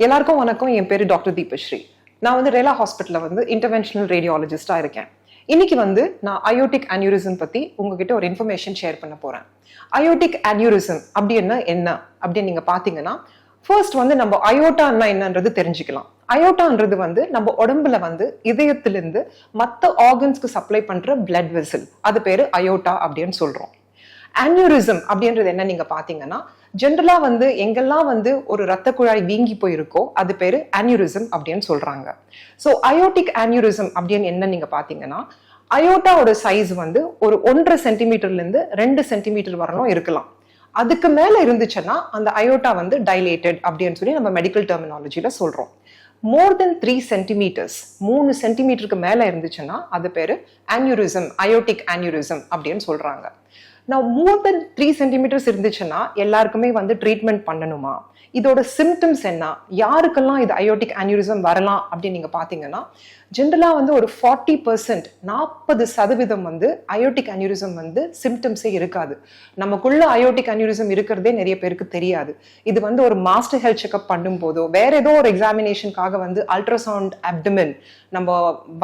எல்லாருக்கும் வணக்கம். என் பேரு டாக்டர் தீபஸ்ரீ. நான் வந்து ரேலா ஹாஸ்பிட்டல்ல வந்து இன்டர்வென்ஷனல் ரேடியாலஜிஸ்டா இருக்கேன். இன்னைக்கு வந்து நான் அயோட்டிக் அன்யூரிசம் பத்தி உங்ககிட்ட ஒரு இன்ஃபர்மேஷன் ஷேர் பண்ண போறேன். அயோட்டிக் அன்யூரிசம் அப்படின்னா என்ன அப்படின்னு நீங்க பாத்தீங்கன்னா, ஃபர்ஸ்ட் வந்து நம்ம அயோட்டான்னா என்னன்றது தெரிஞ்சுக்கலாம். அயோட்டான்றது வந்து நம்ம உடம்புல வந்து இதயத்திலிருந்து மற்ற ஆர்கன்ஸ்க்கு சப்ளை பண்ற பிளட் வெசல், அது பேரு அயோட்டா அப்படின்னு சொல்றோம். அன்யூரிசம் அப்படின்றது என்ன நீங்க பாத்தீங்கன்னா, ஜென்ரலா வந்து எங்கெல்லாம் வந்து ஒரு ரத்த குழாய் வீங்கி போயிருக்கோ அது பேரு அன்யூரிசம் அப்படின்னு சொல்றாங்க. சோ அயோட்டிக் அன்யூரிசம் அப்படின்னு என்ன நீங்க பாத்தீங்கன்னா, அயோட்டாவோட சைஸ் வந்து ஒரு 1.5 சென்டிமீட்டர்ல இருந்து 2 சென்டிமீட்டர் வரணும் இருக்கலாம். அதுக்கு மேல இருந்துச்சுன்னா அந்த அயோட்டா வந்து டைலேட்டட் அப்படின்னு சொல்லி நம்ம மெடிக்கல் டெர்மினாலஜில சொல்றோம். மோர் தென் 3 சென்டிமீட்டர்ஸ், 3 சென்டிமீட்டருக்கு மேல இருந்துச்சுன்னா அது பேரு அன்யூரிசம், அயோட்டிக் அன்யூரிசம் அப்படின்னு சொல்றாங்க. நான் மோர் தென் 3 சென்டிமீட்டர்ஸ் இருந்துச்சுன்னா எல்லாருக்குமே வந்து ட்ரீட்மெண்ட் பண்ணணுமா? இதோட சிம்டம்ஸ் என்ன? யாருக்கெல்லாம் இது அயோட்டிக் அன்யூரிசம் வரலாம் அப்படின்னு நீங்க பாத்தீங்கன்னா, ஜென்ரலா வந்து ஒரு 40% வந்து அயோட்டிக் அன்யூரிசம் வந்து சிம்டம்ஸே இருக்காது. நமக்குள்ள அயோட்டிக் அன்யூரிசம் இருக்கிறதே நிறைய பேருக்கு தெரியாது. இது வந்து ஒரு மாஸ்டர் ஹெல்த் செக்அப் பண்ணும் போதோ வேற ஏதோ ஒரு எக்ஸாமினேஷனுக்காக வந்து அல்ட்ராசவுண்ட் அப்டமன், நம்ம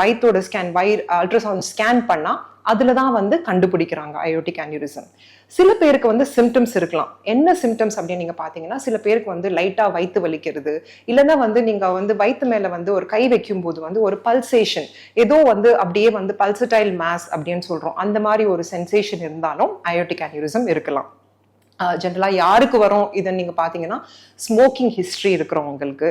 வயிற்றோட ஸ்கேன், அல்ட்ராசவுண்ட் ஸ்கேன் பண்ணா அதுலதான் வந்து கண்டுபிடிக்கிறாங்க அயோட்டிக் அன்யூரிசம். சில பேருக்கு வந்து சிம்டம்ஸ் இருக்கலாம். என்ன சிம்டம்ஸ் அப்படின்னு நீங்க பாத்தீங்கன்னா, சில பேருக்கு வந்து லைட்டா வயிற்று வலிக்கிறது, இல்லைன்னா வந்து நீங்க வந்து வயிற்று மேல வந்து ஒரு கை வைக்கும் போது வந்து ஒரு பல்சேஷன், ஏதோ வந்து அப்படியே வந்து பல்சடைல் மாஸ் அப்படின்னு சொல்றோம், அந்த மாதிரி ஒரு சென்சேஷன் இருந்தாலும் அயோட்டிக் அன்யூரிசம் இருக்கலாம். ஜென்ரலா யாருக்கு வரும் இதை நீங்க பாத்தீங்கன்னா, ஸ்மோக்கிங் ஹிஸ்டரி இருக்கிறவங்களுக்கு,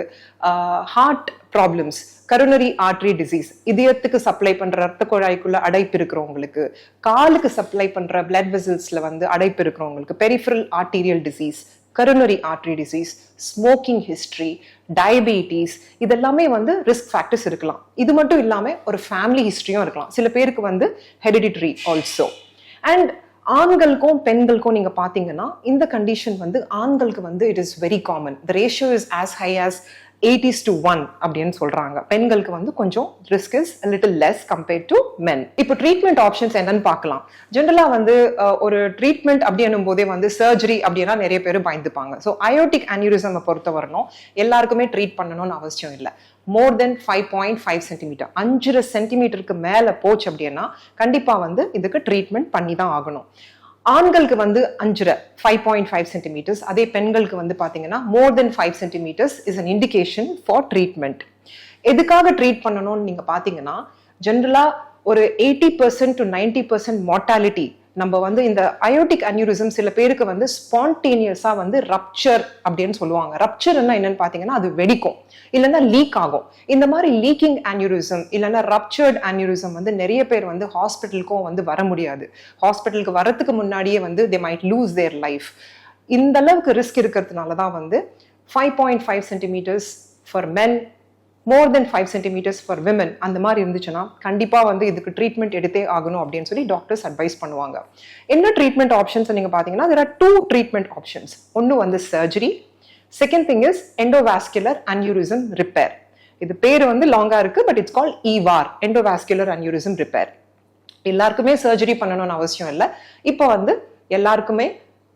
heart problems, coronary artery disease, இதயத்துக்கு சப்ளை பண்ற ரத்த குழாய்க்குள்ள அடைப்பு இருக்கிறவங்களுக்கு, காலுக்கு சப்ளை பண்ற பிளட் வெசல்ஸ்ல வந்து அடைப்பு இருக்கிறவங்களுக்கு, peripheral arterial disease, coronary artery disease, smoking history, diabetes, இதெல்லாமே வந்து ரிஸ்க் ஃபேக்டர்ஸ் இருக்கலாம். இது மட்டும் இல்லாம ஒரு ஃபேமிலி ஹிஸ்டரியும் இருக்கலாம். சில பேருக்கு வந்து ஹெரிடிட்டரி ஆல்சோ. அண்ட் ஆண்களுக்கும் பெண்களுக்கும் நீங்க பாத்தீங்கன்னா, இந்த கண்டிஷன் வந்து ஆண்களுக்கு வந்து it is very common. The ratio is as high as 80:1 அப்படின்னு சொல்றாங்க. பெண்களுக்கு வந்து கொஞ்சம் risk is little less compared to men. இப்போ ட்ரீட்மெண்ட் ஆப்ஷன்ஸ் என்னன்னு பார்க்கலாம். ஜென்ரலா வந்து ஒரு ட்ரீட்மெண்ட் அப்படின்னும் போதே வந்து சர்ஜரி அப்படின்னா நிறைய பேர் பயந்துப்பாங்க. ஸோ அயோட்டிக் அன்யூரிசம் பொறுத்த வரணும் எல்லாருக்குமே ட்ரீட் பண்ணணும்னு அவசியம் இல்லை. மோர் தென் 5.5 சென்டிமீட்டர், 5 சென்டிமீட்டருக்கு மேல போச்சு அப்படின்னா கண்டிப்பா வந்து இதுக்கு ட்ரீட்மெண்ட் பண்ணி தான் ஆகணும். ஆண்களுக்கு வந்து 5.5 சென்டிமீட்டர்ஸ், அதே பெண்களுக்கு வந்து பாத்தீங்கன்னா மோர் தென் 5 centimetres is an indication for treatment. எதுக்காக ட்ரீட் பண்ணணும்னு நீங்க பாத்தீங்கன்னா, ஜென்ரலா ஒரு 80% to 90% மார்டாலிட்டி நம்ம வந்து இந்த அயோட்டிக் அன்யூரிசம் சில பேருக்கு வந்து ஸ்பான்டேனியஸா வந்து ரப்சர் அப்படின்னு சொல்லுவாங்க. ரப்சர்னா என்னன்னு பாத்தீங்கன்னா, அது வெடிக்கும், இல்லைன்னா லீக் ஆகும். இந்த மாதிரி லீக்கிங் அன்யூரிசம் இல்லைன்னா ரப்சர்ட் அன்யூரிசம் வந்து நிறைய பேர் வந்து ஹாஸ்பிட்டலுக்கும் வந்து வர முடியாது. ஹாஸ்பிட்டலுக்கு வரதுக்கு முன்னாடியே வந்து they might loose their life. இந்த அளவுக்கு ரிஸ்க் இருக்கிறதுனால தான் வந்து 5.5 centimetres for men, more then 5 centimetres for women அந்த மாதிரி இருந்துச்சுன்னா கண்டிப்பா வந்து இதுக்கு ட்ரீட்மெண்ட் எடுத்தே ஆகணும் அப்படின்னு சொல்லி டாக்டர்ஸ் அட்வைஸ் பண்ணுவாங்க. என்ன ட்ரீட்மெண்ட் ஆப்ஷன்ஸ் நீங்க பாத்தீங்கன்னா, there are 2 ட்ரீட்மெண்ட் ஆப்ஷன்ஸ். ஒன்னு வந்து surgery, second thing is endovascular aneurysm repair. இது பேரு வந்து லாங்கா இருக்கு, but it's called EVAR, endovascular aneurysm repair. எல்லாருக்குமே சர்ஜரி பண்ணணும்னு அவசியம் இல்லை. இப்போ வந்து எல்லாருக்குமே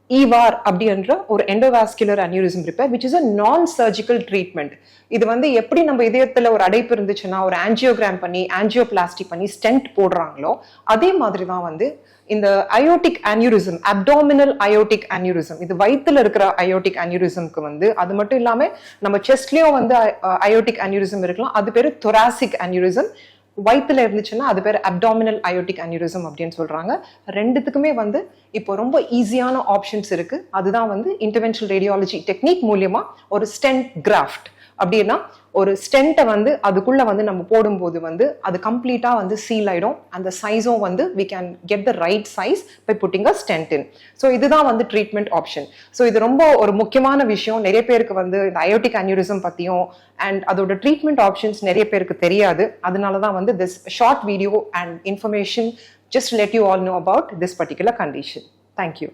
EVAR அப்படின்ற ஒரு endovascular aneurysm repair which is a non-surgical treatment. இது வந்து எப்படி நம்ம இதயத்துல ஒரு அடைப்பு இருந்துச்சுன்னா ஒரு ஆஞ்சியோகிராம் பண்ணி ஆஞ்சியோபிளாஸ்டி பண்ணி ஸ்டென்ட் போடுறாங்களோ அதே மாதிரி தான் வந்து இந்த aortic aneurysm, abdominal aortic aneurysm, இது வயிற்றுல இருக்கிற அயோட்டிக் அன்யூரிசம்க்கு வந்து அது மட்டும் இல்லாம நம்ம செஸ்ட்லயும் வந்து அயோட்டிக் அன்யூரிசம் இருக்கலாம். அது பேரு தொராசிக் அன்யூரிசம். வயிற்றுல இருந்துச்சுன்னா அது பேர் அப்டாமினல் அயோட்டிக் அன்யூரிசம் அப்படின்னு சொல்றாங்க. ரெண்டுத்துக்குமே வந்து இப்போ ரொம்ப ஈஸியான ஆப்ஷன்ஸ் இருக்கு. அதுதான் வந்து இன்டர்வென்ஷனல் ரேடியாலஜி டெக்னிக் மூலியமா ஒரு ஸ்டென்ட் கிராஃப்ட். அப்படின்னா ஒரு ஸ்டென்ட்டை வந்து அதுக்குள்ள வந்து நம்ம போடும்போது வந்து அது கம்ப்ளீட்டா வந்து சீல் ஆயிடும். அந்த சைஸும் வந்து we can get the right size by putting a stent in. So இதுதான் வந்து ட்ரீட்மெண்ட் ஆப்ஷன். ஸோ இது ரொம்ப ஒரு முக்கியமான விஷயம். நிறைய பேருக்கு வந்து இந்த அயோட்டிக் அன்யூரிசம் பத்தியும் அண்ட் அதோட ட்ரீட்மெண்ட் ஆப்ஷன்ஸ் நிறைய பேருக்கு தெரியாது. அதனால தான் வந்து this short video and information just to let you all know about this particular condition. Thank you.